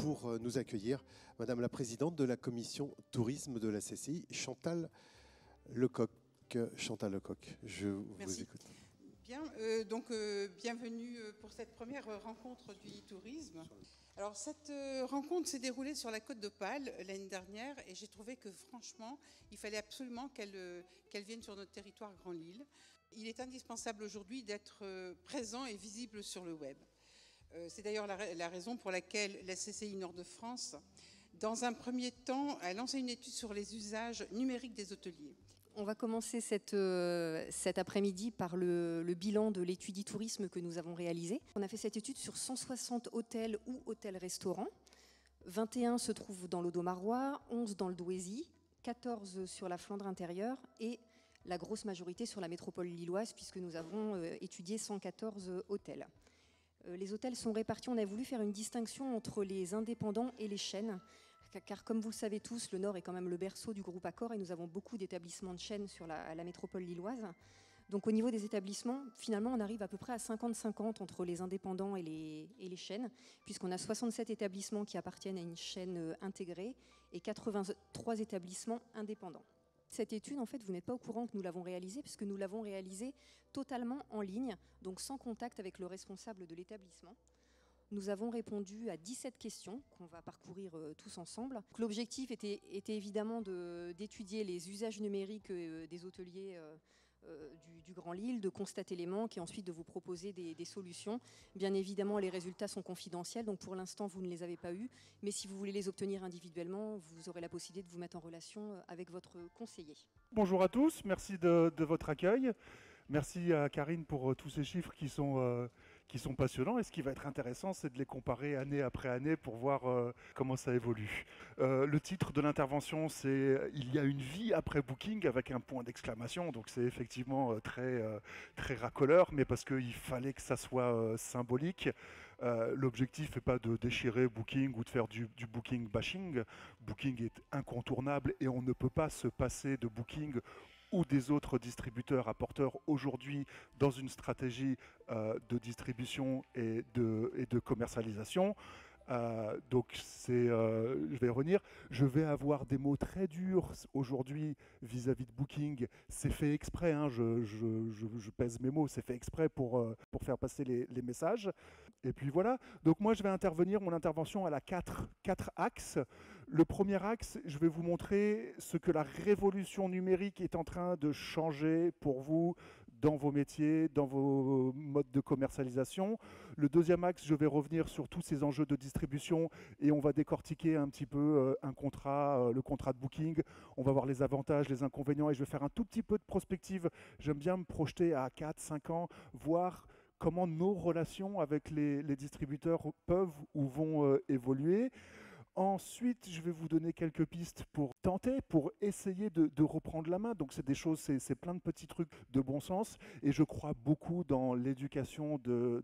pour nous accueillir Madame la Présidente de la Commission Tourisme de la CCI, Chantal Lecoq. Chantal Lecoq, je vous écoute. Bien, bienvenue pour cette première rencontre du e-tourisme. Alors cette rencontre s'est déroulée sur la Côte d'Opale l'année dernière et j'ai trouvé que franchement, il fallait absolument qu'elle vienne sur notre territoire Grand Lille. Il est indispensable aujourd'hui d'être présent et visible sur le web. C'est d'ailleurs la raison pour laquelle la CCI Nord-de-France, dans un premier temps, a lancé une étude sur les usages numériques des hôteliers. On va commencer cet après-midi par le bilan de l'étude e-tourisme que nous avons réalisé. On a fait cette étude sur 160 hôtels ou hôtels-restaurants. 21 se trouvent dans l'Audomarois, 11 dans le Douaisis, 14 sur la Flandre intérieure et la grosse majorité sur la métropole lilloise puisque nous avons étudié 114 hôtels. Les hôtels sont répartis, on a voulu faire une distinction entre les indépendants et les chaînes, car comme vous le savez tous, le Nord est quand même le berceau du groupe Accor et nous avons beaucoup d'établissements de chaînes sur la métropole lilloise. Donc au niveau des établissements, finalement on arrive à peu près à 50-50 entre les indépendants et les chaînes, puisqu'on a 67 établissements qui appartiennent à une chaîne intégrée et 83 établissements indépendants. Cette étude, en fait, vous n'êtes pas au courant que nous l'avons réalisée, puisque nous l'avons réalisée totalement en ligne, donc sans contact avec le responsable de l'établissement. Nous avons répondu à 17 questions qu'on va parcourir tous ensemble. L'objectif était évidemment d'étudier les usages numériques des hôteliers du Grand Lille, de constater les manques et ensuite de vous proposer des solutions. Bien évidemment, les résultats sont confidentiels, donc pour l'instant, vous ne les avez pas eus. Mais si vous voulez les obtenir individuellement, vous aurez la possibilité de vous mettre en relation avec votre conseiller. Bonjour à tous, merci de votre accueil. Merci à Karine pour tous ces chiffres qui sont passionnants. Et ce qui va être intéressant, c'est de les comparer année après année pour voir comment ça évolue. Le titre de l'intervention, c'est « Il y a une vie après Booking » avec un point d'exclamation. Donc c'est effectivement très racoleur, mais parce qu'il fallait que ça soit symbolique. L'objectif n'est pas de déchirer Booking ou de faire du Booking bashing. Booking est incontournable et on ne peut pas se passer de Booking ou des autres distributeurs apporteurs aujourd'hui dans une stratégie de distribution et de commercialisation. Donc je vais revenir. Je vais avoir des mots très durs aujourd'hui vis-à-vis de Booking. C'est fait exprès, hein, je pèse mes mots, c'est fait exprès pour faire passer les messages. Et puis voilà, donc moi je vais intervenir, mon intervention elle a quatre axes. Le premier axe, je vais vous montrer ce que la révolution numérique est en train de changer pour vous dans vos métiers, dans vos modes de commercialisation. Le deuxième axe, je vais revenir sur tous ces enjeux de distribution et on va décortiquer un petit peu le contrat de Booking. On va voir les avantages, les inconvénients et je vais faire un tout petit peu de prospective. J'aime bien me projeter à 4-5 ans, voir comment nos relations avec les distributeurs peuvent ou vont évoluer. Ensuite, je vais vous donner quelques pistes pour tenter, pour essayer de reprendre la main. Donc, c'est des choses, c'est plein de petits trucs de bon sens. Et je crois beaucoup dans l'éducation de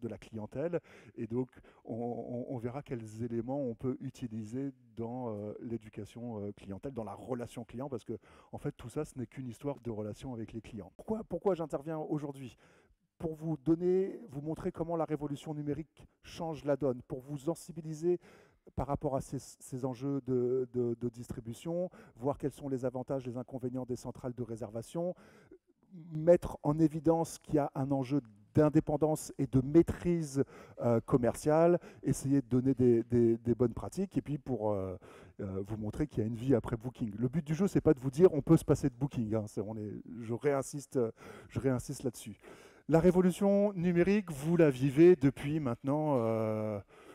la clientèle. Et donc, on verra quels éléments on peut utiliser dans l'éducation clientèle, dans la relation client. Parce que, en fait, tout ça, ce n'est qu'une histoire de relation avec les clients. Pourquoi j'interviens aujourd'hui ? Pour vous montrer comment la révolution numérique change la donne, pour vous sensibiliser par rapport à ces enjeux de distribution, voir quels sont les avantages, les inconvénients des centrales de réservation, mettre en évidence qu'il y a un enjeu d'indépendance et de maîtrise commerciale, essayer de donner des bonnes pratiques et puis pour vous montrer qu'il y a une vie après Booking. Le but du jeu, c'est pas de vous dire on peut se passer de Booking, hein, je réinsiste là-dessus. La révolution numérique, vous la vivez depuis maintenant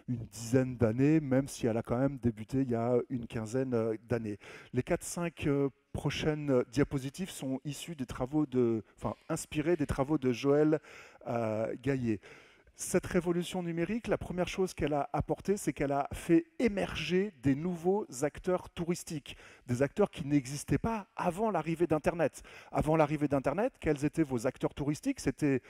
une dizaine d'années, même si elle a quand même débuté il y a une quinzaine d'années. Les 4-5 prochaines diapositives sont issues inspirées des travaux de Joël Gaillet. Cette révolution numérique, la première chose qu'elle a apportée, c'est qu'elle a fait émerger des nouveaux acteurs touristiques, des acteurs qui n'existaient pas avant l'arrivée d'Internet. Avant l'arrivée d'Internet, quels étaient vos acteurs touristiques ? C'était,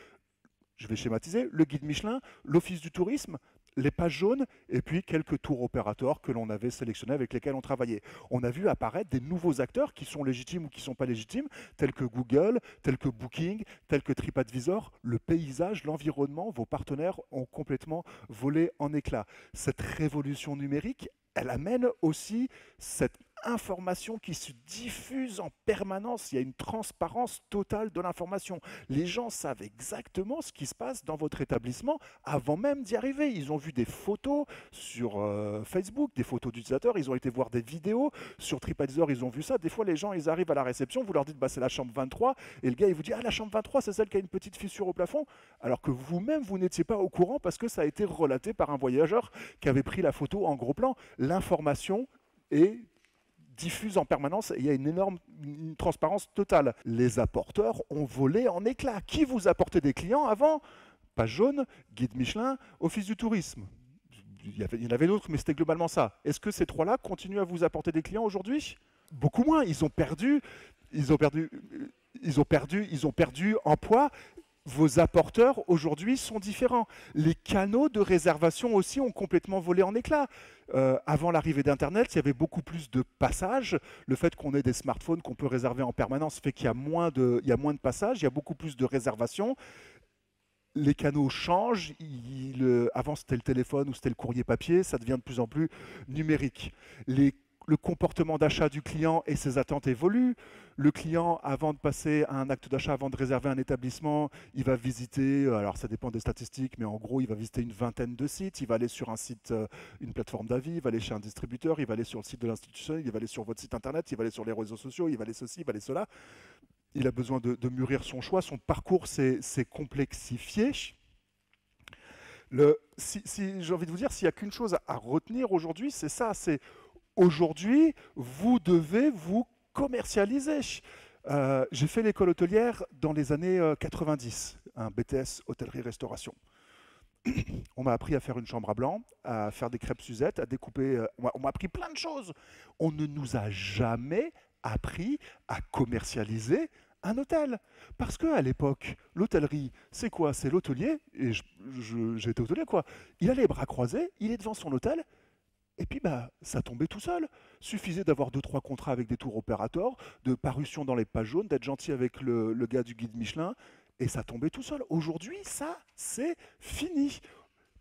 je vais schématiser, le guide Michelin, l'Office du tourisme, les pages jaunes et puis quelques tours opérateurs que l'on avait sélectionnés avec lesquels on travaillait. On a vu apparaître des nouveaux acteurs qui sont légitimes ou qui ne sont pas légitimes, tels que Google, tels que Booking, tels que TripAdvisor. Le paysage, l'environnement, vos partenaires ont complètement volé en éclats. Cette révolution numérique, elle amène aussi cette information qui se diffuse en permanence. Il y a une transparence totale de l'information. Les gens savent exactement ce qui se passe dans votre établissement avant même d'y arriver. Ils ont vu des photos sur Facebook, des photos d'utilisateurs, ils ont été voir des vidéos. Sur TripAdvisor, ils ont vu ça. Des fois, les gens, ils arrivent à la réception, vous leur dites, c'est la chambre 23, et le gars, il vous dit, la chambre 23, c'est celle qui a une petite fissure au plafond, alors que vous-même, vous n'étiez pas au courant parce que ça a été relaté par un voyageur qui avait pris la photo en gros plan. L'information est diffuse en permanence et il y a une transparence totale. Les apporteurs ont volé en éclats. Qui vous apportait des clients avant? Page jaune, guide Michelin, Office du tourisme. Il y en avait d'autres, mais c'était globalement ça. Est-ce que ces trois-là continuent à vous apporter des clients aujourd'hui? Beaucoup moins. Ils ont perdu en poids. Vos apporteurs aujourd'hui sont différents. Les canaux de réservation aussi ont complètement volé en éclats. Avant l'arrivée d'Internet, il y avait beaucoup plus de passages. Le fait qu'on ait des smartphones qu'on peut réserver en permanence fait qu'il y a moins de passages, il y a beaucoup plus de réservations. Les canaux changent. Avant, c'était le téléphone ou c'était le courrier papier. Ça devient de plus en plus numérique. Le comportement d'achat du client et ses attentes évoluent. Le client, avant de passer à un acte d'achat, avant de réserver un établissement, il va visiter, alors ça dépend des statistiques, mais en gros, il va visiter une vingtaine de sites. Il va aller sur un site, une plateforme d'avis, il va aller chez un distributeur, il va aller sur le site de l'institution, il va aller sur votre site internet, il va aller sur les réseaux sociaux, il va aller ceci, il va aller cela. Il a besoin de mûrir son choix, son parcours s'est complexifié. J'ai envie de vous dire, s'il n'y a qu'une chose à retenir aujourd'hui, c'est ça, c'est aujourd'hui, vous devez vous commercialiser. J'ai fait l'école hôtelière dans les années 90, un BTS hôtellerie-restauration. On m'a appris à faire une chambre à blanc, à faire des crêpes Suzette, à découper. On m'a appris plein de choses. On ne nous a jamais appris à commercialiser un hôtel. Parce qu'à l'époque, l'hôtellerie, c'est quoi? C'est l'hôtelier, et j'étais hôtelier, quoi. Il a les bras croisés, il est devant son hôtel, et puis ça tombait tout seul. Suffisait d'avoir 2-3 contrats avec des tours opérateurs, de parution dans les pages jaunes, d'être gentil avec le gars du guide Michelin, et ça tombait tout seul. Aujourd'hui, ça, c'est fini.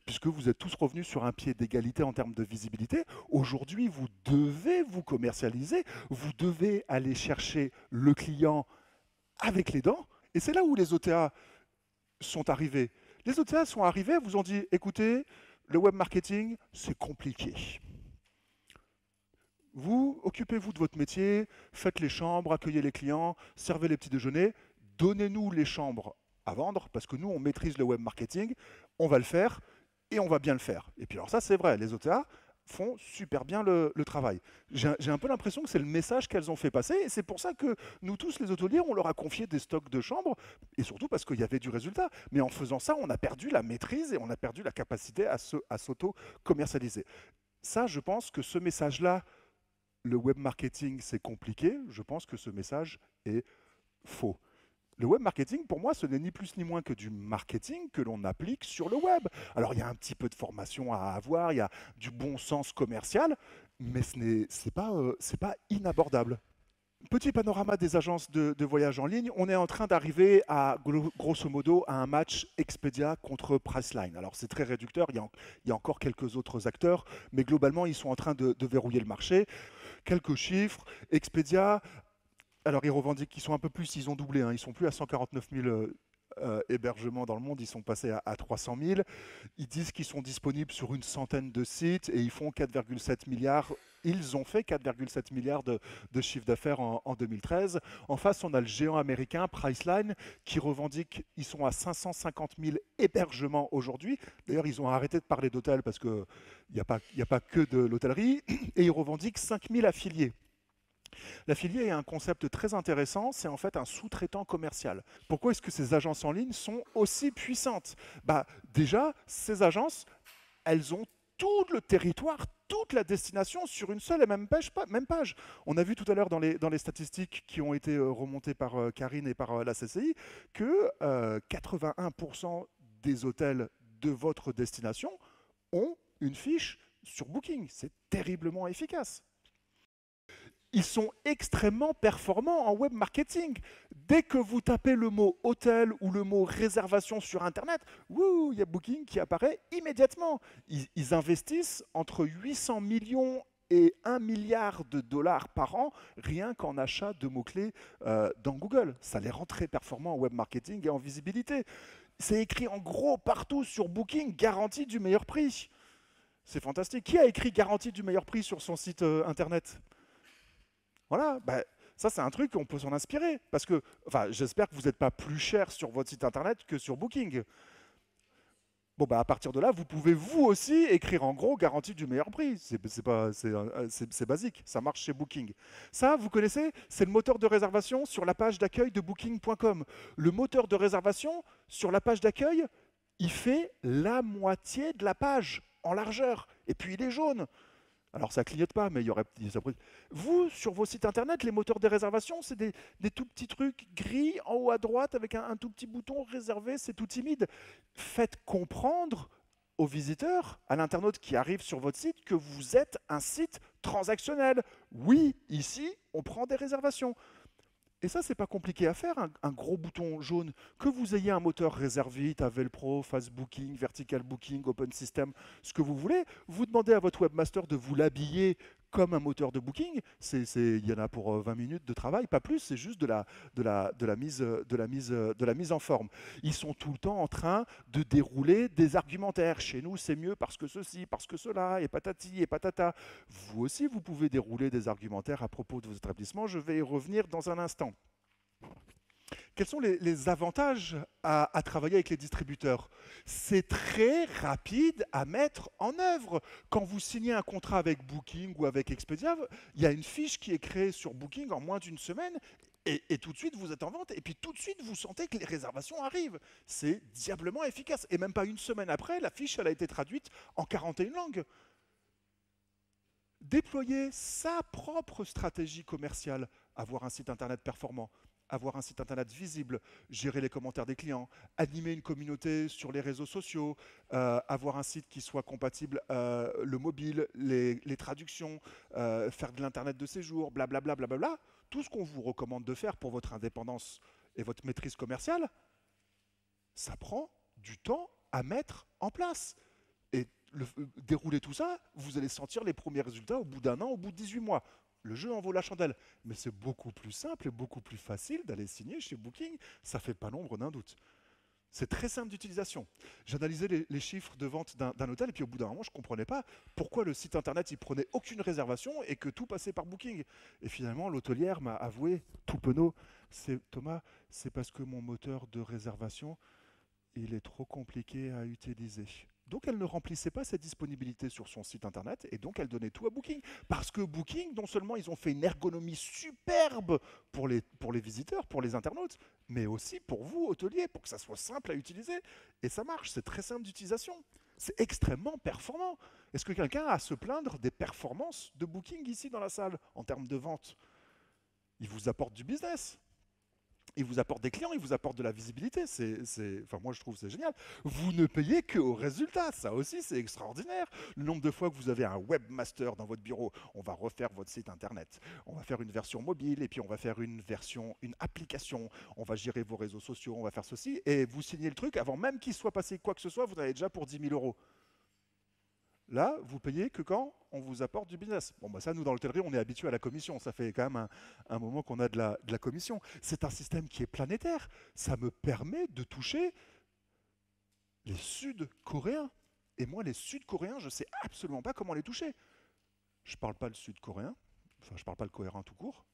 Puisque vous êtes tous revenus sur un pied d'égalité en termes de visibilité, aujourd'hui, vous devez vous commercialiser, vous devez aller chercher le client avec les dents, et c'est là où les OTA sont arrivés. Les OTA sont arrivés, vous ont dit, écoutez, le web marketing, c'est compliqué. Vous, occupez-vous de votre métier, faites les chambres, accueillez les clients, servez les petits déjeuners, donnez-nous les chambres à vendre, parce que nous, on maîtrise le web marketing, on va le faire, et on va bien le faire. Et puis alors ça, c'est vrai, les OTA font super bien le travail. J'ai un peu l'impression que c'est le message qu'elles ont fait passer, et c'est pour ça que nous tous, les hôteliers, on leur a confié des stocks de chambres, et surtout parce qu'il y avait du résultat. Mais en faisant ça, on a perdu la maîtrise et on a perdu la capacité à s'auto-commercialiser. Ça, je pense que ce message-là, le web marketing, c'est compliqué, je pense que ce message est faux. Le web marketing, pour moi, ce n'est ni plus ni moins que du marketing que l'on applique sur le web. Alors, il y a un petit peu de formation à avoir, il y a du bon sens commercial, mais ce n'est pas inabordable. Petit panorama des agences de voyage en ligne. On est en train d'arriver à, grosso modo, à un match Expedia contre Priceline. Alors, c'est très réducteur, il y a encore quelques autres acteurs, mais globalement, ils sont en train de verrouiller le marché. Quelques chiffres. Expedia... Alors, ils revendiquent qu'ils sont un peu plus, ils ont doublé, ils sont plus à 149 000 hébergements dans le monde, ils sont passés à 300 000. Ils disent qu'ils sont disponibles sur une centaine de sites et ils font 4,7 milliards. Ils ont fait 4,7 milliards de chiffre d'affaires en 2013. En face, on a le géant américain Priceline qui revendique, ils sont à 550 000 hébergements aujourd'hui. D'ailleurs, ils ont arrêté de parler d'hôtel parce qu'il n'y a pas que de l'hôtellerie. Et ils revendiquent 5 000 affiliés. L'affilié est un concept très intéressant, c'est en fait un sous-traitant commercial. Pourquoi est-ce que ces agences en ligne sont aussi puissantes? Déjà, ces agences, elles ont tout le territoire, toute la destination sur une seule et même page. On a vu tout à l'heure dans les statistiques qui ont été remontées par Karine et par la CCI que 81% des hôtels de votre destination ont une fiche sur Booking. C'est terriblement efficace. Ils sont extrêmement performants en web marketing. Dès que vous tapez le mot hôtel ou le mot réservation sur Internet, il y a Booking qui apparaît immédiatement. Ils investissent entre 800 millions et 1 milliard de dollars par an rien qu'en achat de mots-clés dans Google. Ça les rend très performants en web marketing et en visibilité. C'est écrit en gros partout sur Booking, garantie du meilleur prix. C'est fantastique. Qui a écrit garantie du meilleur prix sur son site Internet ? Voilà, ça c'est un truc qu'on peut s'en inspirer. Parce que, j'espère que vous n'êtes pas plus cher sur votre site Internet que sur Booking. Bon, à partir de là, vous pouvez vous aussi écrire en gros garantie du meilleur prix. C'est basique, ça marche chez Booking. Ça, vous connaissez, c'est le moteur de réservation sur la page d'accueil de booking.com. Le moteur de réservation sur la page d'accueil, il fait la moitié de la page en largeur. Et puis il est jaune. Alors ça clignote pas, mais il y aurait... Vous, sur vos sites internet, les moteurs de réservation, c'est des tout petits trucs gris en haut à droite avec un tout petit bouton réservé, c'est tout timide. Faites comprendre aux visiteurs, à l'internaute qui arrive sur votre site, que vous êtes un site transactionnel. Oui, ici, on prend des réservations. Et ça, c'est pas compliqué à faire, un gros bouton jaune. Que vous ayez un moteur Reservit, Tavelpro, Fast Booking, Vertical Booking, Open System, ce que vous voulez, vous demandez à votre webmaster de vous l'habiller comme un moteur de booking. Il y en a pour 20 minutes de travail, pas plus, c'est juste de la mise en forme. Ils sont tout le temps en train de dérouler des argumentaires. Chez nous, c'est mieux parce que ceci, parce que cela, et patati et patata. Vous aussi, vous pouvez dérouler des argumentaires à propos de vos établissements. Je vais y revenir dans un instant. Quels sont les avantages à travailler avec les distributeurs? C'est très rapide à mettre en œuvre. Quand vous signez un contrat avec Booking ou avec Expedia, il y a une fiche qui est créée sur Booking en moins d'une semaine et tout de suite vous êtes en vente et puis tout de suite vous sentez que les réservations arrivent. C'est diablement efficace. Et même pas une semaine après, la fiche elle a été traduite en 41 langues. Déployer sa propre stratégie commerciale, avoir un site internet performant, avoir un site internet visible, gérer les commentaires des clients, animer une communauté sur les réseaux sociaux, avoir un site qui soit compatible, le mobile, les traductions, faire de l'internet de séjour, blablabla, blablabla. Tout ce qu'on vous recommande de faire pour votre indépendance et votre maîtrise commerciale, ça prend du temps à mettre en place. Et dérouler tout ça, vous allez sentir les premiers résultats au bout d'un an, au bout de 18 mois. Le jeu en vaut la chandelle. Mais c'est beaucoup plus simple et beaucoup plus facile d'aller signer chez Booking. Ça ne fait pas l'ombre d'un doute. C'est très simple d'utilisation. J'analysais les chiffres de vente d'un hôtel et puis au bout d'un moment, je ne comprenais pas pourquoi le site internet, il prenait aucune réservation et que tout passait par Booking. Et finalement, l'hôtelière m'a avoué, tout penaud, Thomas, c'est parce que mon moteur de réservation, il est trop compliqué à utiliser. Donc, elle ne remplissait pas cette disponibilité sur son site internet et donc elle donnait tout à Booking. Parce que Booking, non seulement ils ont fait une ergonomie superbe pour les visiteurs, pour les internautes, mais aussi pour vous, hôteliers, pour que ça soit simple à utiliser. Et ça marche, c'est très simple d'utilisation. C'est extrêmement performant. Est-ce que quelqu'un a à se plaindre des performances de Booking ici dans la salle en termes de vente? Il vous apporte du business. Il vous apporte des clients, il vous apporte de la visibilité. Moi, je trouve que c'est génial. Vous ne payez qu'au résultat. Ça aussi, c'est extraordinaire. Le nombre de fois que vous avez un webmaster dans votre bureau, on va refaire votre site internet. On va faire une version mobile et puis on va faire une application. On va gérer vos réseaux sociaux, on va faire ceci. Et vous signez le truc avant même qu'il soit passé quoi que ce soit, vous en avez déjà pour 10 000 €. Là, vous payez que quand on vous apporte du business. Bon, ça, nous, dans l'hôtellerie, on est habitué à la commission. Ça fait quand même un moment qu'on a de la commission. C'est un système qui est planétaire. Ça me permet de toucher les Sud-Coréens. Et moi, les Sud-Coréens, je ne sais absolument pas comment les toucher. Je ne parle pas le Sud-Coréen. Enfin, je ne parle pas le coréen tout court.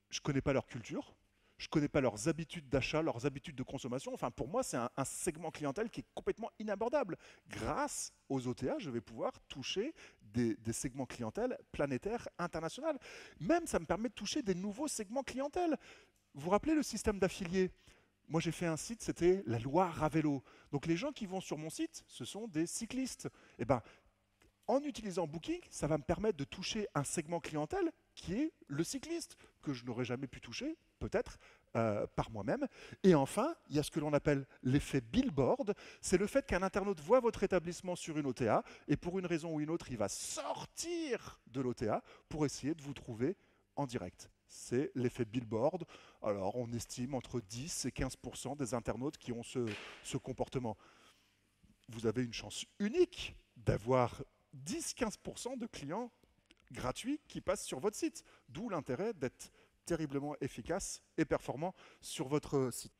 Je ne connais pas leur culture. Je ne connais pas leurs habitudes d'achat, leurs habitudes de consommation. Enfin, pour moi, c'est un segment clientèle qui est complètement inabordable. Grâce aux OTA, je vais pouvoir toucher des segments clientèle planétaires, internationaux. Même, ça me permet de toucher des nouveaux segments clientèle. Vous vous rappelez le système d'affiliés? Moi, j'ai fait un site, c'était la Loire à vélo. Donc, les gens qui vont sur mon site, ce sont des cyclistes. Eh ben, en utilisant Booking, ça va me permettre de toucher un segment clientèle qui est le cycliste, que je n'aurais jamais pu toucher peut-être, par moi-même. Et enfin, il y a ce que l'on appelle l'effet billboard. C'est le fait qu'un internaute voit votre établissement sur une OTA et pour une raison ou une autre, il va sortir de l'OTA pour essayer de vous trouver en direct. C'est l'effet billboard. Alors, on estime entre 10 et 15% des internautes qui ont ce comportement. Vous avez une chance unique d'avoir 10-15% de clients gratuits qui passent sur votre site. D'où l'intérêt d'être terriblement efficace et performant sur votre site.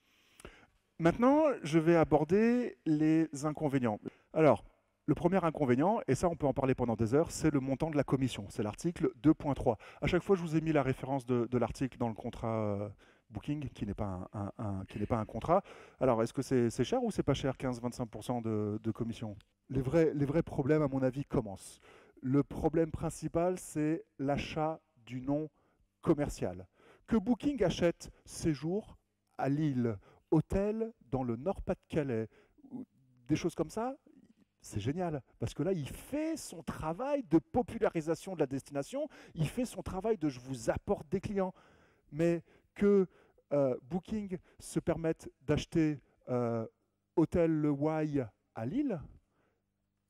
Maintenant, je vais aborder les inconvénients. Alors, le premier inconvénient, et ça on peut en parler pendant des heures, c'est le montant de la commission. C'est l'article 2.3. À chaque fois, je vous ai mis la référence de l'article dans le contrat Booking, qui n'est pas un contrat. Alors, est-ce que c'est cher ou c'est pas cher, 15-25% de commission? Les vrais problèmes, à mon avis, commencent. Le problème principal, c'est l'achat du nom commercial. Que Booking achète séjour à Lille, hôtel dans le Nord-Pas-de-Calais, des choses comme ça, c'est génial, parce que là, il fait son travail de popularisation de la destination, il fait son travail de « je vous apporte des clients ». Mais que Booking se permette d'acheter Hôtel Le Wye à Lille,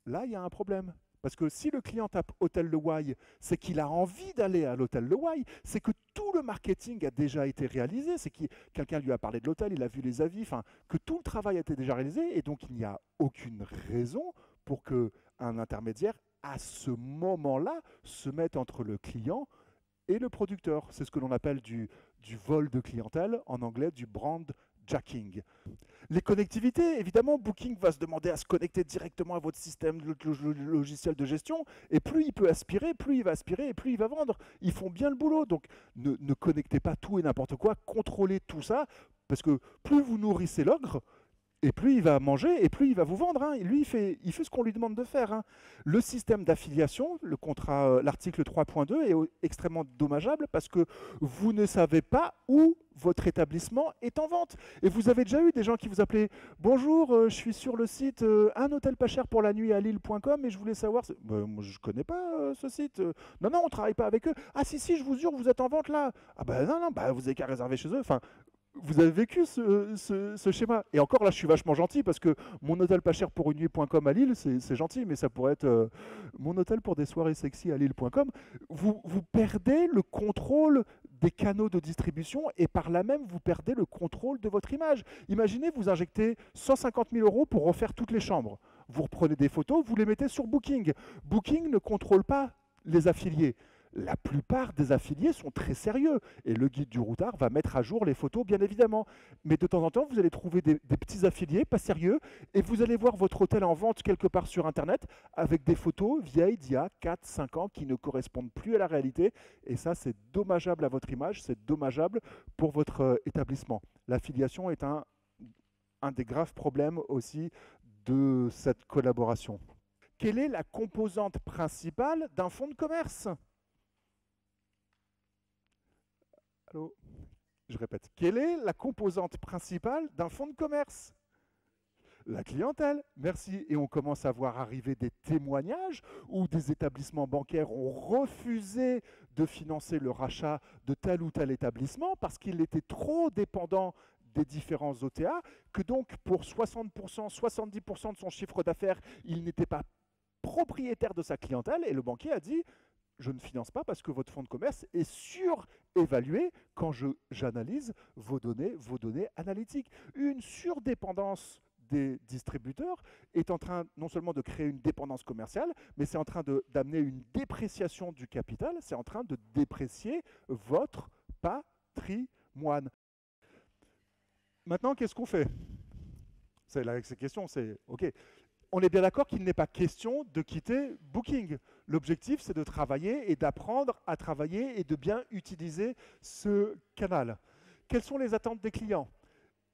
là, il y a un problème. Parce que si le client tape Hôtel Le Wye, c'est qu'il a envie d'aller à l'Hôtel Le Wye, c'est que tout le marketing a déjà été réalisé, c'est que quelqu'un lui a parlé de l'hôtel, il a vu les avis, enfin, que tout le travail a été déjà réalisé, et donc il n'y a aucune raison pour qu'un intermédiaire, à ce moment-là, se mette entre le client et le producteur. C'est ce que l'on appelle du vol de clientèle, en anglais du brand jacking. Les connectivités, évidemment, Booking va se demander à se connecter directement à votre système logiciel de gestion, et plus il peut aspirer, plus il va aspirer, et plus il va vendre. Ils font bien le boulot, donc ne connectez pas tout et n'importe quoi, contrôlez tout ça, parce que plus vous nourrissez l'ogre, et plus il va manger, et plus il va vous vendre. Hein. Lui, il fait ce qu'on lui demande de faire. Hein. Le système d'affiliation, le contrat, l'article 3.2, est extrêmement dommageable parce que vous ne savez pas où votre établissement est en vente. Et vous avez déjà eu des gens qui vous appelaient « Bonjour, je suis sur le site un hôtel pas cher pour la nuit à Lille.com et je voulais savoir… » Moi, je ne connais pas ce site. Non, on ne travaille pas avec eux. Ah si, je vous jure, vous êtes en vente là. Ah non, vous n'avez qu'à réserver chez eux. Enfin, vous avez vécu ce schéma. Et encore là, je suis vachement gentil parce que mon hôtel pas cher pour une nuit.com à Lille, c'est gentil, mais ça pourrait être mon hôtel pour des soirées sexy à Lille.com. Vous perdez le contrôle des canaux de distribution et par là même, vous perdez le contrôle de votre image. Imaginez, vous injectez 150 000 € pour refaire toutes les chambres. Vous reprenez des photos, vous les mettez sur Booking. Booking ne contrôle pas les affiliés. La plupart des affiliés sont très sérieux et le guide du routard va mettre à jour les photos, bien évidemment. Mais de temps en temps, vous allez trouver des petits affiliés pas sérieux et vous allez voir votre hôtel en vente quelque part sur Internet avec des photos vieilles d'il y a 4-5 ans qui ne correspondent plus à la réalité. Et ça, c'est dommageable à votre image, c'est dommageable pour votre établissement. L'affiliation est un des graves problèmes aussi de cette collaboration. Quelle est la composante principale d'un fonds de commerce ? Allô ? Je répète, quelle est la composante principale d'un fonds de commerce ? La clientèle, merci. Et on commence à voir arriver des témoignages où des établissements bancaires ont refusé de financer le rachat de tel ou tel établissement parce qu'il était trop dépendant des différents OTA, que donc pour 60%, 70% de son chiffre d'affaires, il n'était pas propriétaire de sa clientèle et le banquier a dit « Je ne finance pas parce que votre fonds de commerce est surévalué quand j'analyse vos données analytiques. » Une surdépendance des distributeurs est en train non seulement de créer une dépendance commerciale, mais c'est en train d'amener une dépréciation du capital, c'est en train de déprécier votre patrimoine. Maintenant, qu'est-ce qu'on fait ? Cette question, c'est OK. On est bien d'accord qu'il n'est pas question de quitter Booking. L'objectif, c'est de travailler et d'apprendre à travailler et de bien utiliser ce canal. Quelles sont les attentes des clients ?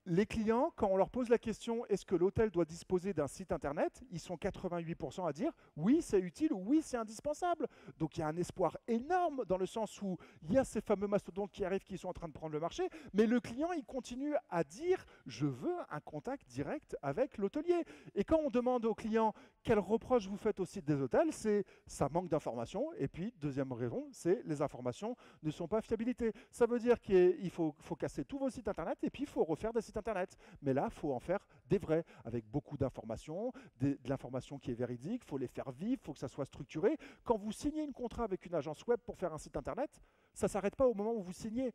Les clients, quand on leur pose la question « Est-ce que l'hôtel doit disposer d'un site internet ?», ils sont 88% à dire « Oui, c'est utile » ou « Oui, c'est indispensable ». Donc il y a un espoir énorme dans le sens où il y a ces fameux mastodontes qui arrivent, qui sont en train de prendre le marché, mais le client, il continue à dire « Je veux un contact direct avec l'hôtelier ». Et quand on demande au client quel reproche vous faites au site des hôtels? C'est ça manque d'informations. Et puis, deuxième raison, c'est les informations ne sont pas fiabilité. Ça veut dire qu'il faut casser tous vos sites internet et puis il faut refaire des sites internet. Mais là, il faut en faire des vrais, avec beaucoup d'informations, de l'information qui est véridique, il faut les faire vivre, il faut que ça soit structuré. Quand vous signez un contrat avec une agence web pour faire un site internet, ça ne s'arrête pas au moment où vous signez.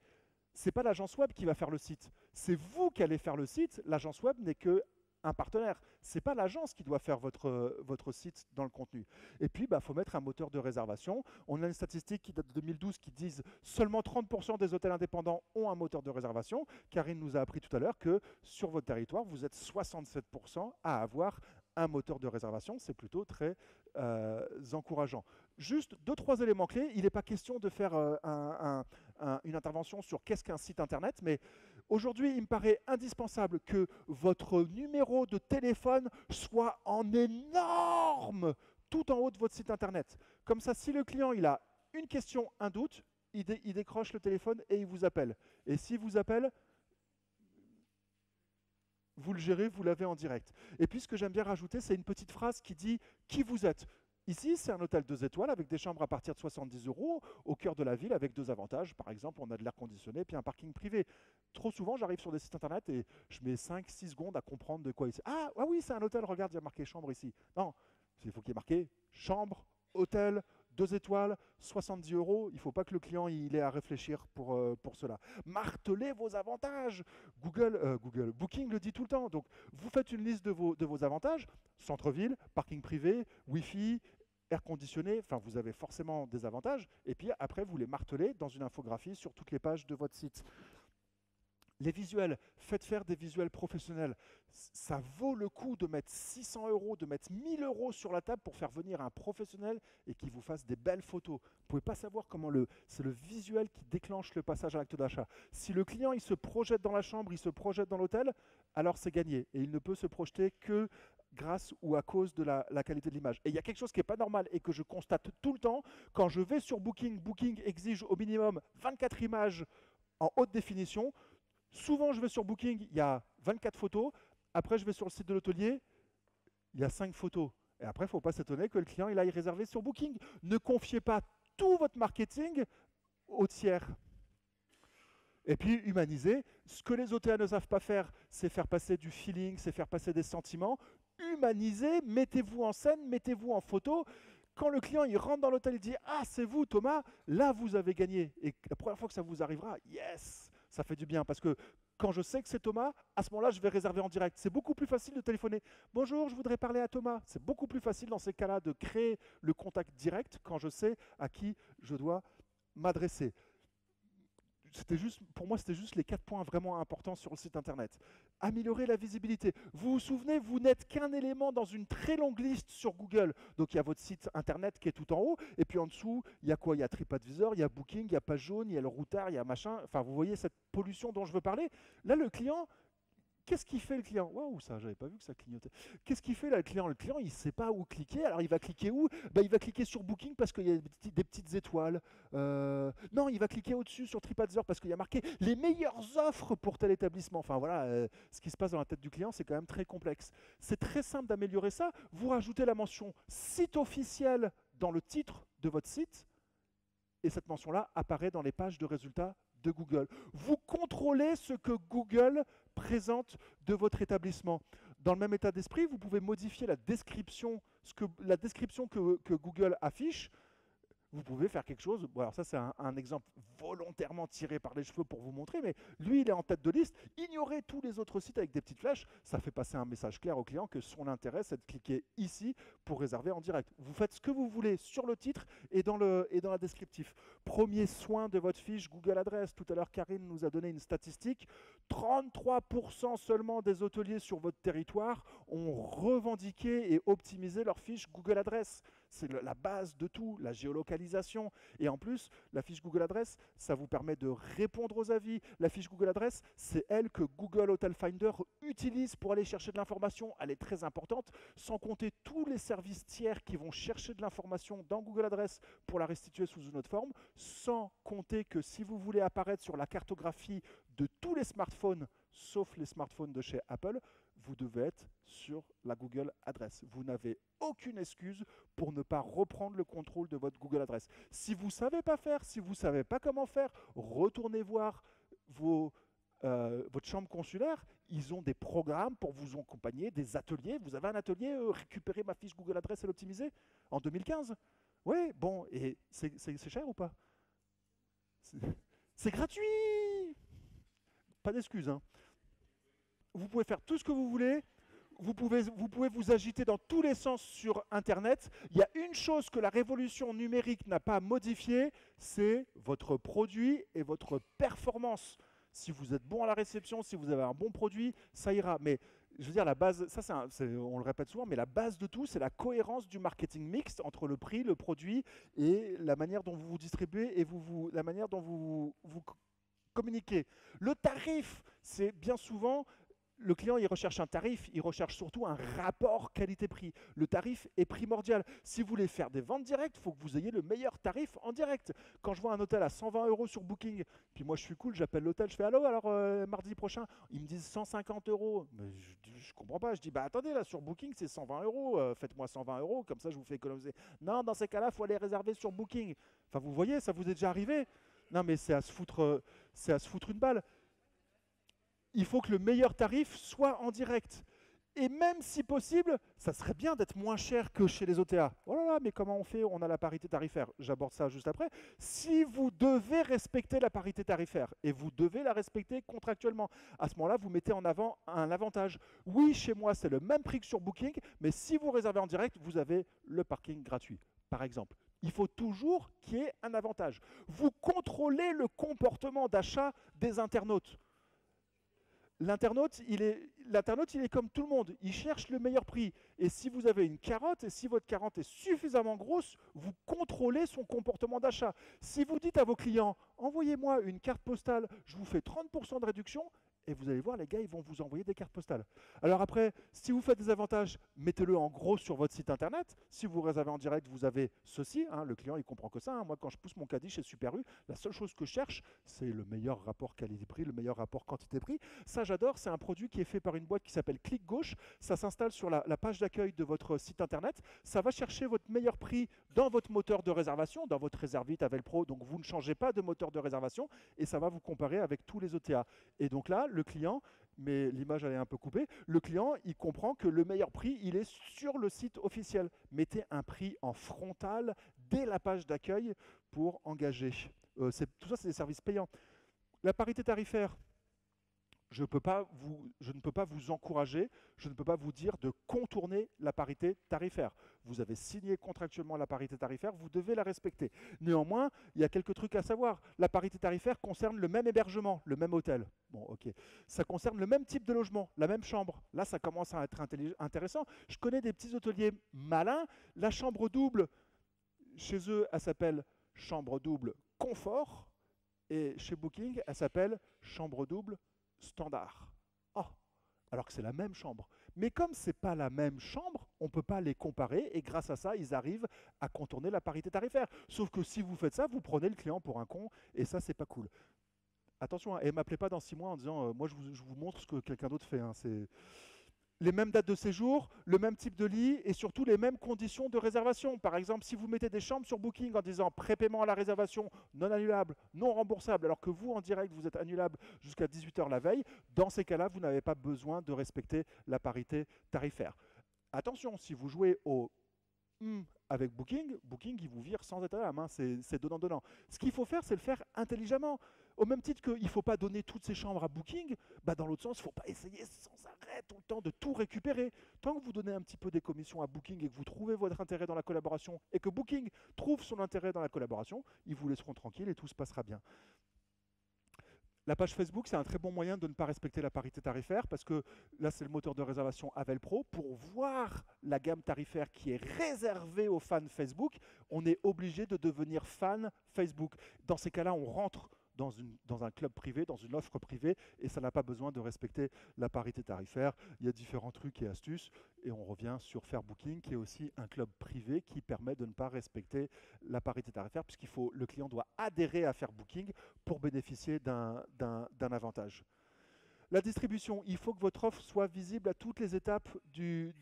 Ce n'est pas l'agence web qui va faire le site. C'est vous qui allez faire le site. L'agence web n'est qu'un partenaire. Ce n'est pas l'agence qui doit faire votre site dans le contenu. Et puis, il faut mettre un moteur de réservation. On a une statistique qui date de 2012 qui dit seulement 30% des hôtels indépendants ont un moteur de réservation. Karine nous a appris tout à l'heure que sur votre territoire, vous êtes 67% à avoir un moteur de réservation. C'est plutôt très encourageant. Juste 2-3 éléments clés. Il n'est pas question de faire une intervention sur qu'est-ce qu'un site internet, mais aujourd'hui, il me paraît indispensable que votre numéro de téléphone soit en énorme tout en haut de votre site internet. Comme ça, si le client il a une question, un doute, il décroche le téléphone et il vous appelle. Et s'il vous appelle, vous le gérez, vous l'avez en direct. Et puis, ce que j'aime bien rajouter, c'est une petite phrase qui dit « Qui vous êtes ?» Ici, c'est un hôtel 2 étoiles avec des chambres à partir de 70 € au cœur de la ville avec 2 avantages. Par exemple, on a de l'air conditionné puis un parking privé. Trop souvent, j'arrive sur des sites internet et je mets 5-6 secondes à comprendre de quoi il s'agit. Ah oui, c'est un hôtel, regarde, il y a marqué chambre ici. Non, il faut qu'il y ait marqué chambre, hôtel, 2 étoiles, 70 €. Il ne faut pas que le client il ait à réfléchir pour cela. Martelez vos avantages. Booking le dit tout le temps. Donc, vous faites une liste de vos avantages. Centre-ville, parking privé, Wi-Fi, air conditionné. Enfin, vous avez forcément des avantages. Et puis, après, vous les martelez dans une infographie sur toutes les pages de votre site. Les visuels, faites faire des visuels professionnels. Ça vaut le coup de mettre 600 €, de mettre 1000 € sur la table pour faire venir un professionnel et qu'il vous fasse des belles photos. Vous ne pouvez pas savoir comment c'est le visuel qui déclenche le passage à l'acte d'achat. Si le client il se projette dans la chambre, il se projette dans l'hôtel, alors c'est gagné. Et il ne peut se projeter que grâce ou à cause de la qualité de l'image. Et il y a quelque chose qui n'est pas normal et que je constate tout le temps. Quand je vais sur Booking, Booking exige au minimum 24 images en haute définition. Souvent, je vais sur Booking, il y a 24 photos. Après, je vais sur le site de l'hôtelier, il y a 5 photos. Et après, il ne faut pas s'étonner que le client il aille réserver sur Booking. Ne confiez pas tout votre marketing aux tiers. Et puis, humaniser. Ce que les hôtels ne savent pas faire, c'est faire passer du feeling, c'est faire passer des sentiments. Humanisez, mettez-vous en scène, mettez-vous en photo. Quand le client il rentre dans l'hôtel, il dit « Ah, c'est vous Thomas, là vous avez gagné ». Et la première fois que ça vous arrivera, yes, ça fait du bien parce que quand je sais que c'est Thomas, à ce moment-là, je vais réserver en direct. C'est beaucoup plus facile de téléphoner. « Bonjour, je voudrais parler à Thomas ». C'est beaucoup plus facile dans ces cas-là de créer le contact direct quand je sais à qui je dois m'adresser. Pour moi, c'était juste les 4 points vraiment importants sur le site internet. Améliorer la visibilité. Vous vous souvenez, vous n'êtes qu'un élément dans une très longue liste sur Google. Donc, il y a votre site internet qui est tout en haut. Et puis en dessous, il y a quoi? Il y a TripAdvisor, il y a Booking, il y a Page Jaune, il y a le routard, il y a machin. Enfin, vous voyez cette pollution dont je veux parler. Là, le client, qu'est-ce qu'il fait le client? Waouh, ça, j'avais pas vu que ça clignotait. Qu'est-ce qu'il fait là, le client? Le client, il ne sait pas où cliquer. Alors, il va cliquer où? Il va cliquer sur Booking parce qu'il y a des petites étoiles. Non, il va cliquer au-dessus sur TripAdvisor parce qu'il y a marqué les meilleures offres pour tel établissement. Enfin, voilà, ce qui se passe dans la tête du client, c'est quand même très complexe. C'est très simple d'améliorer ça. Vous rajoutez la mention site officiel dans le titre de votre site et cette mention-là apparaît dans les pages de résultats de Google. Vous contrôlez ce que Google présente de votre établissement. Dans le même état d'esprit, vous pouvez modifier la description, que Google affiche. Vous pouvez faire quelque chose. Bon, alors ça, c'est un exemple volontairement tiré par les cheveux pour vous montrer, mais lui, il est en tête de liste. Ignorez tous les autres sites avec des petites flèches. Ça fait passer un message clair au client que son intérêt, c'est de cliquer ici pour réserver en direct. Vous faites ce que vous voulez sur le titre et dans la descriptif. Premier soin de votre fiche Google Adresse. Tout à l'heure, Karine nous a donné une statistique. 33% seulement des hôteliers sur votre territoire ont revendiqué et optimisé leur fiche Google Adresse. C'est la base de tout, la géolocalisation. Et en plus, la fiche Google Adresse, ça vous permet de répondre aux avis. La fiche Google Adresse, c'est elle que Google Hotel Finder utilise pour aller chercher de l'information. Elle est très importante, sans compter tous les services tiers qui vont chercher de l'information dans Google Adresse pour la restituer sous une autre forme, sans compter que si vous voulez apparaître sur la cartographie de tous les smartphones, sauf les smartphones de chez Apple, vous devez être sur la Google Adresse. Vous n'avez aucune excuse pour ne pas reprendre le contrôle de votre Google Adresse. Si vous ne savez pas faire, si vous ne savez pas comment faire, retournez voir votre chambre consulaire. Ils ont des programmes pour vous accompagner, des ateliers. Vous avez un atelier, récupérer ma fiche Google Adresse et l'optimiser en 2015. Oui, bon, et c'est cher ou pas? C'est gratuit. Pas d'excuses, hein. Vous pouvez faire tout ce que vous voulez. Vous pouvez vous agiter dans tous les sens sur Internet. Il y a une chose que la révolution numérique n'a pas modifiée, c'est votre produit et votre performance. Si vous êtes bon à la réception, si vous avez un bon produit, ça ira. Mais je veux dire, la base, on le répète souvent, mais la base de tout, c'est la cohérence du marketing mixte entre le prix, le produit et la manière dont vous vous distribuez et la manière dont vous communiquez. Le tarif, c'est bien souvent... Le client, il recherche un tarif, il recherche surtout un rapport qualité-prix. Le tarif est primordial. Si vous voulez faire des ventes directes, il faut que vous ayez le meilleur tarif en direct. Quand je vois un hôtel à 120 € sur Booking, puis moi je suis cool, j'appelle l'hôtel, je fais « Allô, alors mardi prochain ?» Ils me disent 150 €. Mais je ne comprends pas. Je dis « Bah attendez, là sur Booking, c'est 120 €. Faites-moi 120 €, comme ça je vous fais économiser. » Non, dans ces cas-là, il faut aller réserver sur Booking. Enfin, vous voyez, ça vous est déjà arrivé? Non, mais c'est à se foutre une balle. Il faut que le meilleur tarif soit en direct. Et même si possible, ça serait bien d'être moins cher que chez les OTA. Oh là là, mais comment on fait? On a la parité tarifaire. J'aborde ça juste après. Si vous devez respecter la parité tarifaire, et vous devez la respecter contractuellement, à ce moment-là, vous mettez en avant un avantage. Oui, chez moi, c'est le même prix que sur Booking, mais si vous réservez en direct, vous avez le parking gratuit, par exemple. Il faut toujours qu'il y ait un avantage. Vous contrôlez le comportement d'achat des internautes. L'internaute, il est comme tout le monde, il cherche le meilleur prix. Et si vous avez une carotte, et si votre carotte est suffisamment grosse, vous contrôlez son comportement d'achat. Si vous dites à vos clients, envoyez-moi une carte postale, je vous fais 30% de réduction, et vous allez voir, les gars, ils vont vous envoyer des cartes postales. Alors après, si vous faites des avantages, mettez-le en gros sur votre site internet. Si vous réservez en direct, vous avez ceci. Le client, il comprend que ça. Moi, quand je pousse mon caddie chez Super U, la seule chose que je cherche, c'est le meilleur rapport qualité-prix, le meilleur rapport quantité-prix. Ça, j'adore. C'est un produit qui est fait par une boîte qui s'appelle Clic Gauche. Ça s'installe sur la page d'accueil de votre site internet. Ça va chercher votre meilleur prix dans votre moteur de réservation, dans votre Reservit, Avel-Pro. Donc, vous ne changez pas de moteur de réservation et ça va vous comparer avec tous les OTA. Et donc là, le client, mais l'image elle est un peu coupée, le client il comprend que le meilleur prix il est sur le site officiel. Mettez un prix en frontal dès la page d'accueil pour engager. Tout ça c'est des services payants. La parité tarifaire, je ne peux pas vous encourager, je ne peux pas vous dire de contourner la parité tarifaire. Vous avez signé contractuellement la parité tarifaire, vous devez la respecter. Néanmoins, il y a quelques trucs à savoir. La parité tarifaire concerne le même hébergement, le même hôtel. Bon, ok. Ça concerne le même type de logement, la même chambre. Là, ça commence à être intéressant. Je connais des petits hôteliers malins. La chambre double, chez eux, elle s'appelle chambre double confort. Et chez Booking, elle s'appelle chambre double standard. Oh, alors que c'est la même chambre. Mais comme ce n'est pas la même chambre, on ne peut pas les comparer et grâce à ça, ils arrivent à contourner la parité tarifaire. Sauf que si vous faites ça, vous prenez le client pour un con et ça, c'est pas cool. Attention, et ne m'appelez pas dans 6 mois en disant moi, je vous montre ce que quelqu'un d'autre fait. C'est les mêmes dates de séjour, le même type de lit et surtout les mêmes conditions de réservation. Par exemple, si vous mettez des chambres sur Booking en disant prépaiement à la réservation, non annulable, non remboursable, alors que vous, en direct, vous êtes annulable jusqu'à 18 h la veille, dans ces cas-là, vous n'avez pas besoin de respecter la parité tarifaire. Attention, si vous jouez au avec Booking, il vous vire sans état d'âme, c'est donnant-donnant. Ce qu'il faut faire, c'est le faire intelligemment. Au même titre qu'il ne faut pas donner toutes ces chambres à Booking, dans l'autre sens, il ne faut pas essayer sans arrêt tout le temps de tout récupérer. Tant que vous donnez un petit peu des commissions à Booking et que vous trouvez votre intérêt dans la collaboration et que Booking trouve son intérêt dans la collaboration, ils vous laisseront tranquille et tout se passera bien. La page Facebook, c'est un très bon moyen de ne pas respecter la parité tarifaire parce que là, c'est le moteur de réservation Avel-Pro. Pour voir la gamme tarifaire qui est réservée aux fans Facebook, on est obligé de devenir fan Facebook. Dans ces cas-là, on rentre dans un club privé, dans une offre privée, et ça n'a pas besoin de respecter la parité tarifaire. Il y a différents trucs et astuces, et on revient sur Fair Booking, qui est aussi un club privé qui permet de ne pas respecter la parité tarifaire, le client doit adhérer à Fair Booking pour bénéficier d'un avantage. La distribution, il faut que votre offre soit visible à toutes les étapes du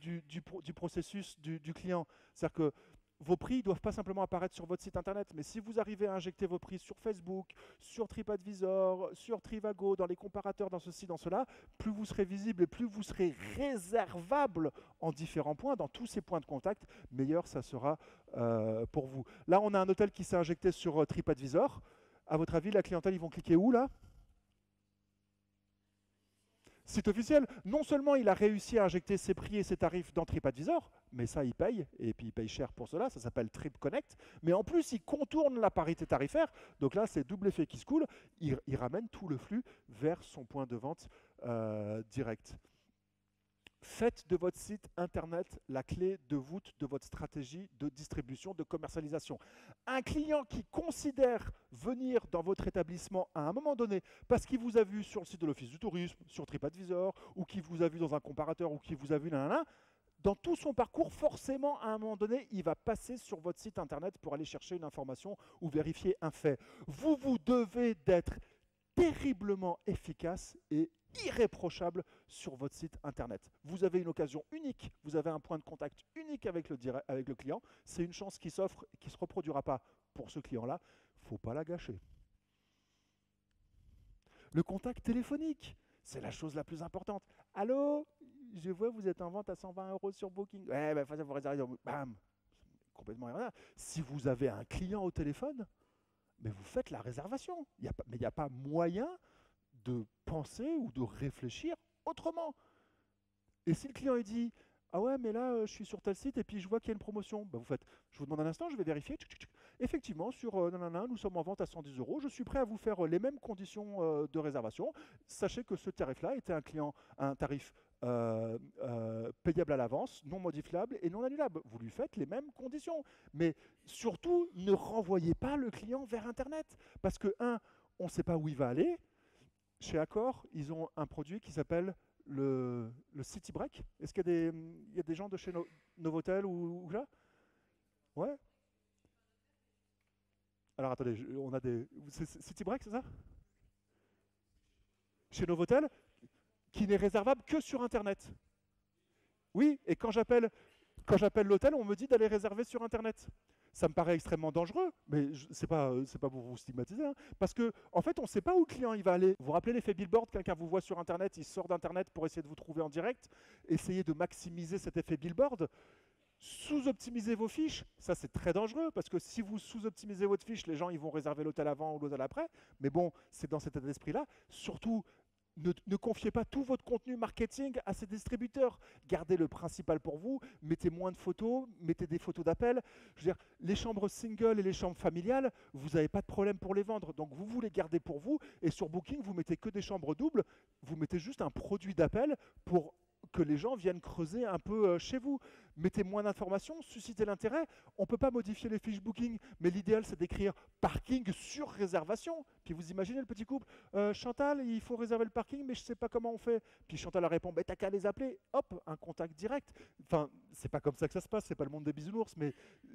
processus du client. C'est-à-dire que vos prix ne doivent pas simplement apparaître sur votre site internet, mais si vous arrivez à injecter vos prix sur Facebook, sur TripAdvisor, sur Trivago, dans les comparateurs, dans ceci, dans cela, plus vous serez visible et plus vous serez réservable en différents points, dans tous ces points de contact, meilleur ça sera pour vous. Là, on a un hôtel qui s'est injecté sur TripAdvisor. À votre avis, la clientèle, ils vont cliquer où là ? Site officiel. Non seulement il a réussi à injecter ses prix et ses tarifs dans TripAdvisor, mais ça, il paye, et puis il paye cher pour cela, ça s'appelle TripConnect, mais en plus, il contourne la parité tarifaire, donc là, c'est double effet qui se coule, il ramène tout le flux vers son point de vente direct. Faites de votre site internet la clé de voûte de votre stratégie de distribution, de commercialisation. Un client qui considère venir dans votre établissement à un moment donné parce qu'il vous a vu sur le site de l'Office du tourisme, sur TripAdvisor, ou qui vous a vu dans un comparateur, ou qui vous a vu dans tout son parcours, forcément, à un moment donné, il va passer sur votre site internet pour aller chercher une information ou vérifier un fait. Vous devez d'être terriblement efficace et irréprochable sur votre site internet. Vous avez une occasion unique, vous avez un point de contact unique avec le client, c'est une chance qui s'offre et qui ne se reproduira pas pour ce client-là, il ne faut pas la gâcher. Le contact téléphonique, c'est la chose la plus importante. Allô, je vois vous êtes en vente à 120 € sur Booking. Ouais, ben, vous réservez. Bam, complètement rien. Si vous avez un client au téléphone, mais vous faites la réservation. Mais il n'y a pas moyen de penser ou de réfléchir autrement. Et si le client il dit « Ah ouais, mais là, je suis sur tel site et puis je vois qu'il y a une promotion. » Vous faites « Je vous demande un instant, je vais vérifier. » Effectivement, sur nous sommes en vente à 110 €. Je suis prêt à vous faire les mêmes conditions de réservation. Sachez que ce tarif-là était un tarif payable à l'avance, non modifiable et non annulable. Vous lui faites les mêmes conditions. Mais surtout, ne renvoyez pas le client vers Internet. Parce que, on ne sait pas où il va aller. Chez Accor, ils ont un produit qui s'appelle le City Break. Est-ce qu'il y a des gens de chez Novotel ou là? Ouais. Alors attendez, on a des... City Break, c'est ça? Chez Novotel, qui n'est réservable que sur Internet. Oui, et quand j'appelle l'hôtel, on me dit d'aller réserver sur Internet. Ça me paraît extrêmement dangereux, mais c'est pas pour vous stigmatiser, hein, parce que en fait, on ne sait pas où le client il va aller. Vous vous rappelez l'effet billboard, quelqu'un vous voit sur Internet, il sort d'Internet pour essayer de vous trouver en direct. Essayez de maximiser cet effet billboard. Sous-optimisez vos fiches, ça c'est très dangereux, parce que si vous sous-optimisez votre fiche, les gens ils vont réserver l'hôtel avant ou l'hôtel après, mais bon, c'est dans cet état d'esprit-là. Surtout, ne confiez pas tout votre contenu marketing à ces distributeurs. Gardez le principal pour vous, mettez moins de photos, mettez des photos d'appel. Je veux dire, les chambres single et les chambres familiales, vous n'avez pas de problème pour les vendre. Donc vous les gardez pour vous, et sur Booking, vous mettez que des chambres doubles, vous mettez juste un produit d'appel pour que les gens viennent creuser un peu chez vous. Mettez moins d'informations, suscitez l'intérêt. On ne peut pas modifier les fiches Booking, mais l'idéal, c'est d'écrire « parking sur réservation ». Puis vous imaginez le petit couple « Chantal, il faut réserver le parking, mais je ne sais pas comment on fait ». Puis Chantal répond « T'as qu'à les appeler ». Hop, un contact direct. Enfin, c'est pas comme ça que ça se passe, c'est pas le monde des bisounours, mais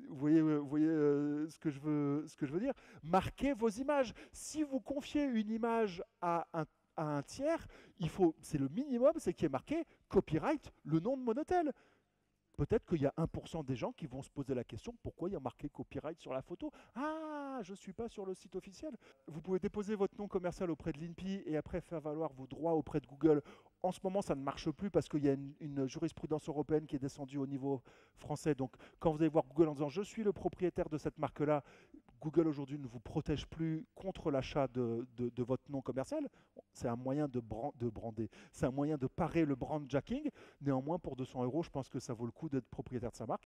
vous voyez ce que je veux dire. Marquez vos images. Si vous confiez une image à un tiers, c'est le minimum, c'est qu'il y ait marqué copyright, le nom de mon hôtel. Peut-être qu'il y a 1% des gens qui vont se poser la question pourquoi il y a marqué copyright sur la photo. Ah, je ne suis pas sur le site officiel. Vous pouvez déposer votre nom commercial auprès de l'INPI et après faire valoir vos droits auprès de Google. En ce moment, ça ne marche plus parce qu'il y a une jurisprudence européenne qui est descendue au niveau français. Donc, quand vous allez voir Google en disant « je suis le propriétaire de cette marque-là », Google aujourd'hui ne vous protège plus contre l'achat de votre nom commercial. C'est un moyen de brander. C'est un moyen de parer le brandjacking. Néanmoins, pour 200 €, je pense que ça vaut le coup d'être propriétaire de sa marque.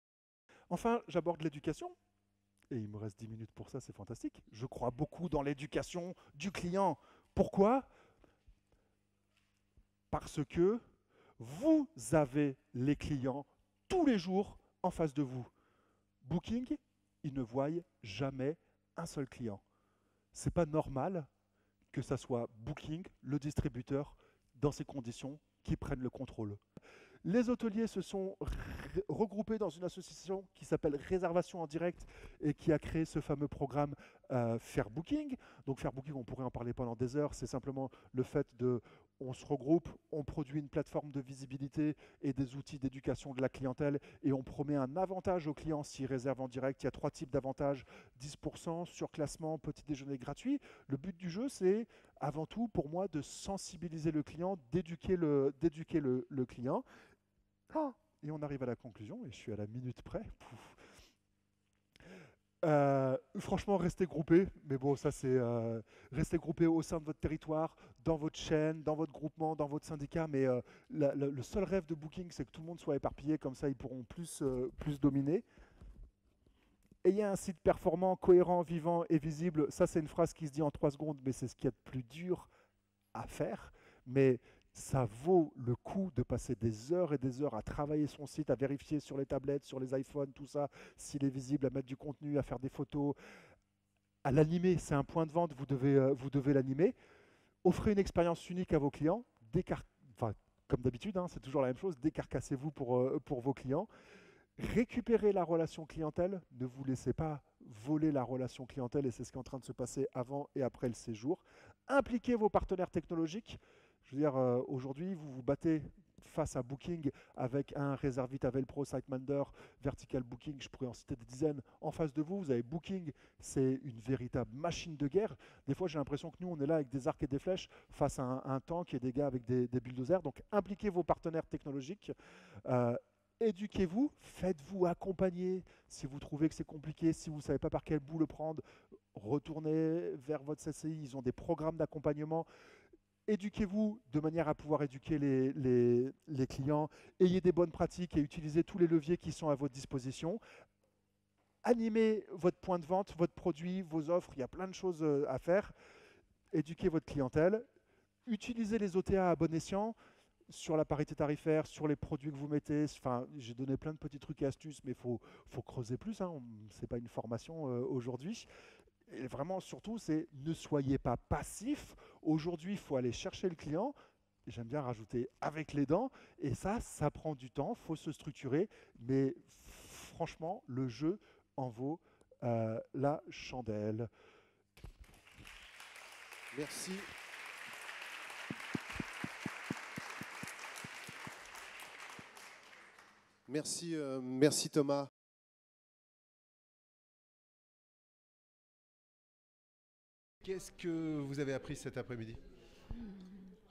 Enfin, j'aborde l'éducation. Et il me reste 10 minutes pour ça, c'est fantastique. Je crois beaucoup dans l'éducation du client. Pourquoi ? Parce que vous avez les clients tous les jours en face de vous. Booking, ils ne voient jamais un seul client. Ce n'est pas normal que ça soit Booking, le distributeur, dans ces conditions, qui prennent le contrôle. Les hôteliers se sont regroupés dans une association qui s'appelle Réservation en direct et qui a créé ce fameux programme Fair Booking. Donc Fair Booking, on pourrait en parler pendant des heures, c'est simplement le fait de... On se regroupe, on produit une plateforme de visibilité et des outils d'éducation de la clientèle et on promet un avantage aux clients s'ils réservent en direct. Il y a 3 types d'avantages, 10%, surclassement, petit déjeuner gratuit. Le but du jeu, c'est avant tout pour moi de sensibiliser le client, d'éduquer le client. Et on arrive à la conclusion et je suis à la minute près. Franchement, restez groupés, mais bon, ça c'est restez groupés au sein de votre territoire, dans votre chaîne, dans votre groupement, dans votre syndicat. Mais le seul rêve de Booking, c'est que tout le monde soit éparpillé, comme ça ils pourront plus dominer. Ayez un site performant, cohérent, vivant et visible. Ça, c'est une phrase qui se dit en 3 secondes, mais c'est ce qu'il y a de plus dur à faire. Mais ça vaut le coup de passer des heures et des heures à travailler son site, à vérifier sur les tablettes, sur les iPhones, tout ça, s'il est visible, à mettre du contenu, à faire des photos, à l'animer. C'est un point de vente, vous devez l'animer. Offrez une expérience unique à vos clients. Comme d'habitude, hein, c'est toujours la même chose, décarcassez-vous pour vos clients. Récupérez la relation clientèle, ne vous laissez pas voler la relation clientèle et c'est ce qui est en train de se passer avant et après le séjour. Impliquez vos partenaires technologiques. Je veux dire, aujourd'hui, vous vous battez face à Booking avec un Reservit, Avelpro, SiteMinder, Vertical Booking, je pourrais en citer des dizaines. En face de vous, vous avez Booking, c'est une véritable machine de guerre. Des fois, j'ai l'impression que nous, on est là avec des arcs et des flèches face à un tank et des gars avec des bulldozers. Donc, impliquez vos partenaires technologiques. Éduquez-vous, faites-vous accompagner. Si vous trouvez que c'est compliqué, si vous ne savez pas par quel bout le prendre, retournez vers votre CCI. Ils ont des programmes d'accompagnement. Éduquez-vous de manière à pouvoir éduquer les clients. Ayez des bonnes pratiques et utilisez tous les leviers qui sont à votre disposition. Animez votre point de vente, votre produit, vos offres. Il y a plein de choses à faire. Éduquez votre clientèle. Utilisez les OTA à bon escient. Sur la parité tarifaire, sur les produits que vous mettez. Enfin, j'ai donné plein de petits trucs et astuces, mais il faut creuser plus. Hein. Ce n'est pas une formation aujourd'hui. Et vraiment, surtout, c'est ne soyez pas passif. Aujourd'hui, il faut aller chercher le client. J'aime bien rajouter avec les dents. Et ça prend du temps. Il faut se structurer. Mais franchement, le jeu en vaut la chandelle. Merci. Merci Thomas. Qu'est-ce que vous avez appris cet après-midi ?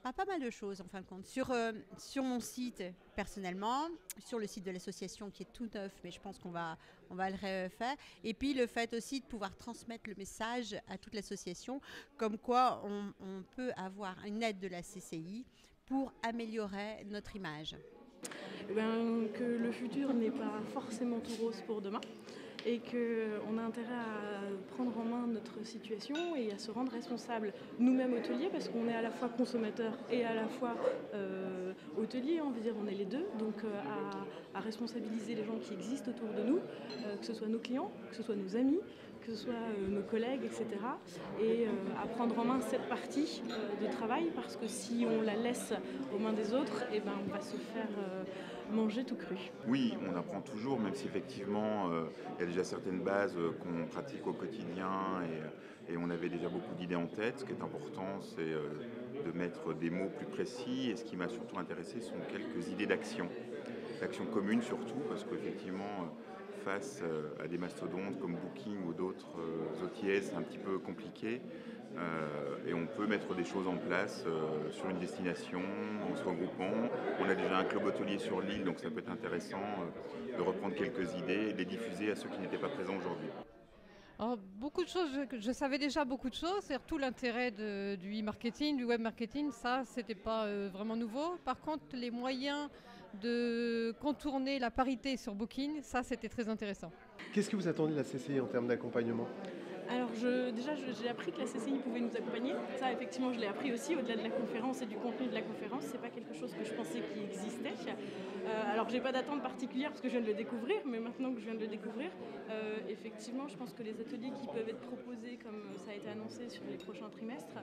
Pas mal de choses en fin de compte. Sur mon site personnellement, sur le site de l'association qui est tout neuf, mais je pense qu'on va le refaire. Et puis le fait aussi de pouvoir transmettre le message à toute l'association, comme quoi on peut avoir une aide de la CCI pour améliorer notre image. Que le futur n'est pas forcément tout rose pour demain et qu'on a intérêt à prendre en main notre situation et à se rendre responsable nous-mêmes hôteliers, parce qu'on est à la fois consommateur et à la fois hôtelier, on veut dire on est les deux, donc à responsabiliser les gens qui existent autour de nous, que ce soit nos clients, que ce soit nos amis, que ce soit nos collègues, etc. Et à prendre en main cette partie de travail, parce que si on la laisse aux mains des autres, on va se faire manger tout cru. Oui, on apprend toujours, même si effectivement il y a déjà certaines bases qu'on pratique au quotidien et on avait déjà beaucoup d'idées en tête. Ce qui est important, c'est de mettre des mots plus précis, et ce qui m'a surtout intéressé sont quelques idées d'action commune surtout, parce qu'effectivement face à des mastodontes comme Booking ou d'autres OTS, c'est un petit peu compliqué. Et on peut mettre des choses en place sur une destination, en se regroupant. On a déjà un club hôtelier sur l'île, donc ça peut être intéressant de reprendre quelques idées et de les diffuser à ceux qui n'étaient pas présents aujourd'hui. Alors, beaucoup de choses, je savais déjà beaucoup de choses, c'est-à-dire tout l'intérêt du e-marketing, du web marketing, ça c'était pas vraiment nouveau. Par contre, les moyens de contourner la parité sur Booking, ça c'était très intéressant. Qu'est-ce que vous attendez de la CCI en termes d'accompagnement ? Alors déjà j'ai appris que la CCI pouvait nous accompagner. Ça effectivement je l'ai appris aussi au-delà de la conférence et du contenu de la conférence. C'est pas quelque chose que je pensais qui existait. Alors j'ai pas d'attente particulière parce que je viens de le découvrir, mais maintenant que je viens de le découvrir, effectivement je pense que les ateliers qui peuvent être proposés comme ça a été annoncé sur les prochains trimestres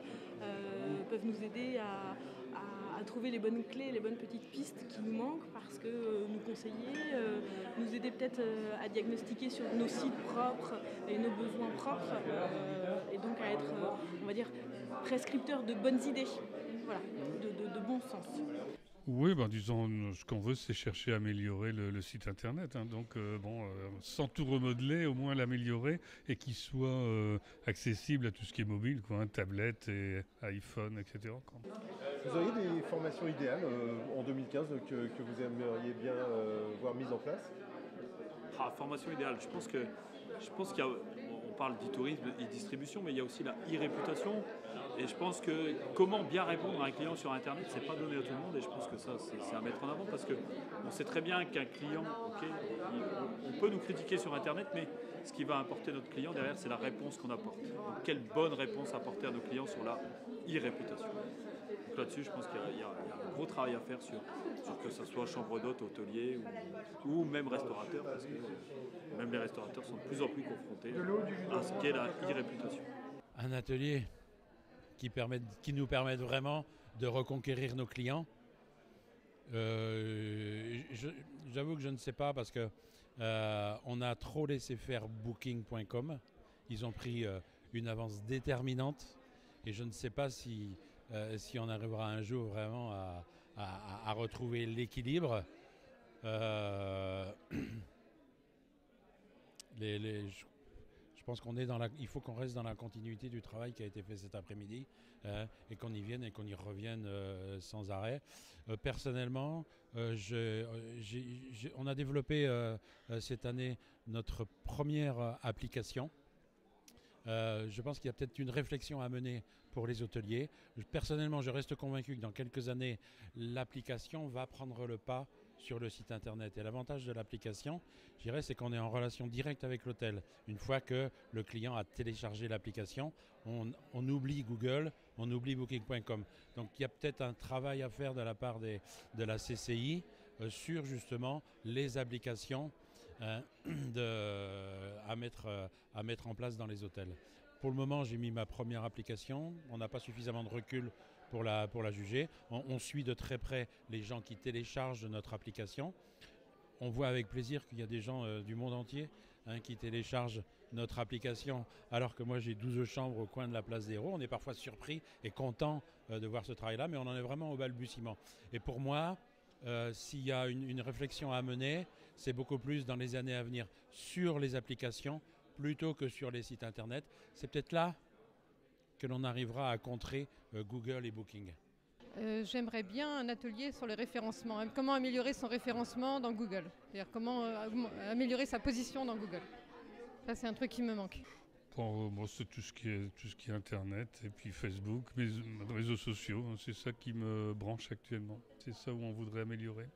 peuvent nous aider à trouver les bonnes clés, les bonnes petites pistes qui nous manquent parce que nous conseiller, nous aider peut-être à diagnostiquer sur nos sites propres et nos besoins propres et donc à être, on va dire, prescripteur de bonnes idées, voilà, de bon sens. Oui, disons, ce qu'on veut, c'est chercher à améliorer le site internet. Donc, sans tout remodeler, au moins l'améliorer et qu'il soit accessible à tout ce qui est mobile, tablette et iPhone, etc. Vous auriez des formations idéales en 2015 que vous aimeriez bien voir mises en place? Formation idéale, je pense qu'il y a, on parle d'e-tourisme, e-distribution, mais il y a aussi la e-réputation. Et je pense que comment bien répondre à un client sur Internet, c'est pas donné à tout le monde. Et je pense que ça, c'est à mettre en avant parce qu'on sait très bien qu'un client, on peut nous critiquer sur Internet, mais ce qui va apporter notre client derrière, c'est la réponse qu'on apporte. Donc, quelle bonne réponse apporter à nos clients sur la e-réputation. Donc là-dessus, je pense qu'il y a un gros travail à faire sur que ce soit chambre d'hôte, hôtelier ou même restaurateur, parce que même les restaurateurs sont de plus en plus confrontés à ce qu'est la e-réputation. Un atelier qui nous permette vraiment de reconquérir nos clients. J'avoue que je ne sais pas parce que on a trop laissé faire Booking.com. Ils ont pris une avance déterminante et je ne sais pas si on arrivera un jour vraiment à retrouver l'équilibre. Je pense il faut qu'on reste dans la continuité du travail qui a été fait cet après-midi et qu'on y vienne et qu'on y revienne sans arrêt. Personnellement, on a développé cette année notre première application. Je pense qu'il y a peut-être une réflexion à mener pour les hôteliers. Personnellement, je reste convaincu que dans quelques années, l'application va prendre le pas sur le site internet. Et l'avantage de l'application, je dirais, c'est qu'on est en relation directe avec l'hôtel. Une fois que le client a téléchargé l'application, on oublie Google, on oublie Booking.com. Donc il y a peut-être un travail à faire de la part de la CCI sur justement les applications à mettre en place dans les hôtels. Pour le moment, j'ai mis ma première application. On n'a pas suffisamment de recul pour la juger. On suit de très près les gens qui téléchargent notre application. On voit avec plaisir qu'il y a des gens du monde entier qui téléchargent notre application, alors que moi j'ai 12 chambres au coin de la place des Héros. On est parfois surpris et content de voir ce travail-là, mais on en est vraiment au balbutiement. Et pour moi, s'il y a une réflexion à mener, c'est beaucoup plus dans les années à venir sur les applications plutôt que sur les sites internet. C'est peut-être là que l'on arrivera à contrer Google et Booking. J'aimerais bien un atelier sur le référencement. Comment améliorer son référencement dans Google. C'est-à-dire comment améliorer sa position dans Google. Ça, c'est un truc qui me manque. Moi, c'est tout ce qui est Internet et puis Facebook, mes réseaux sociaux. C'est ça qui me branche actuellement. C'est ça où on voudrait améliorer.